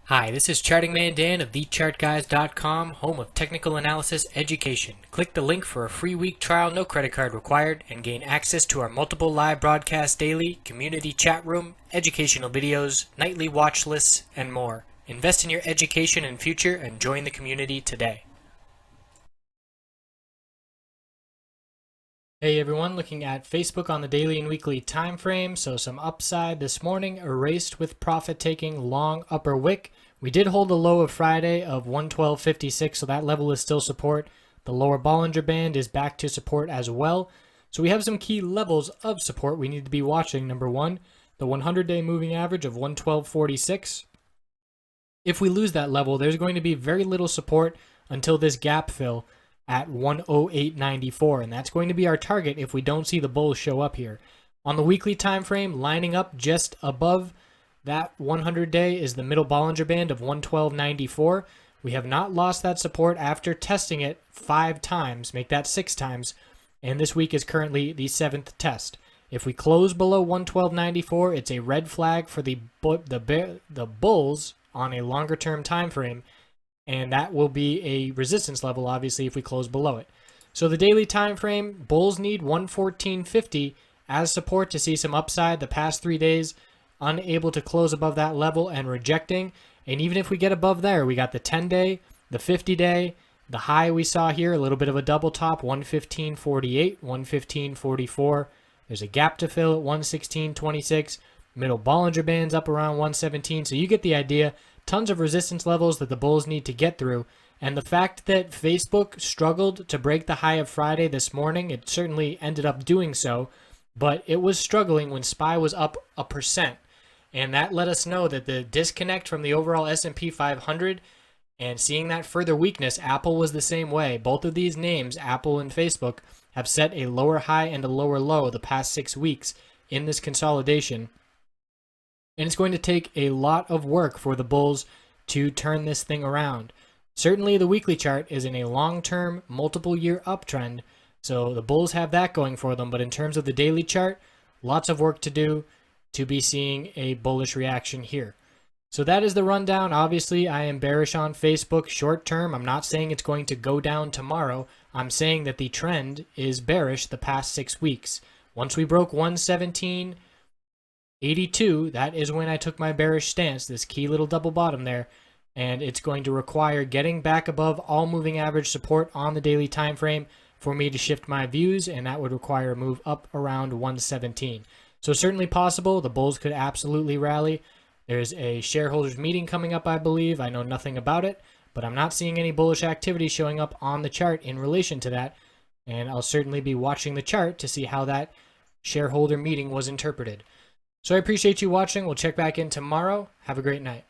Hi, this is Charting Man Dan of TheChartGuys.com, home of technical analysis education. Click the link for a free week trial, no credit card required, and gain access to our multiple live broadcasts daily, community chat room, educational videos, nightly watch lists, and more. Invest in your education and future and join the community today. Hey everyone, looking at Facebook on the daily and weekly time frame. So some upside this morning, erased with profit taking long upper wick. We did hold the low of Friday of 112.56, so that level is still support. The lower Bollinger Band is back to support as well. So we have some key levels of support we need to be watching. Number one, the 100-day moving average of 112.46. If we lose that level, there's going to be very little support until this gap fill at 108.94, and that's going to be our target if we don't see the bulls show up here. On the weekly time frame, lining up just above that 100-day is the middle Bollinger Band of 112.94. We have not lost that support after testing it 5 times, make that 6 times, and this week is currently the 7th test. If we close below 112.94, it's a red flag for the bulls on a longer term time frame, and that will be a resistance level, obviously, if we close below it. So the daily time frame, bulls need 114.50 as support to see some upside. The past 3 days, unable to close above that level and rejecting. And even if we get above there, we got the 10-day, the 50-day, the high we saw here, a little bit of a double top, 115.48, 115.44. There's a gap to fill at 116.26. Middle Bollinger Band's up around 117. So you get the idea. Tons of resistance levels that the bulls need to get through. And the fact that Facebook struggled to break the high of Friday this morning, it certainly ended up doing so, but it was struggling when SPY was up 1%. And that let us know that the disconnect from the overall S&P 500 and seeing that further weakness, Apple was the same way. Both of these names, Apple and Facebook, have set a lower high and a lower low the past 6 weeks in this consolidation. And it's going to take a lot of work for the bulls to turn this thing around. Certainly the weekly chart is in a long-term, multiple-year uptrend, so the bulls have that going for them. But in terms of the daily chart, lots of work to do to be seeing a bullish reaction here. So that is the rundown. Obviously, I am bearish on Facebook short-term. I'm not saying it's going to go down tomorrow. I'm saying that the trend is bearish the past 6 weeks. Once we broke 117.82, that is when I took my bearish stance, this key little double bottom there, and it's going to require getting back above all moving average support on the daily time frame for me to shift my views, and that would require a move up around 117. So certainly possible. The bulls could absolutely rally. There's a shareholders meeting coming up, I believe. I know nothing about it, but I'm not seeing any bullish activity showing up on the chart in relation to that, and I'll certainly be watching the chart to see how that shareholder meeting was interpreted. So I appreciate you watching. We'll check back in tomorrow. Have a great night.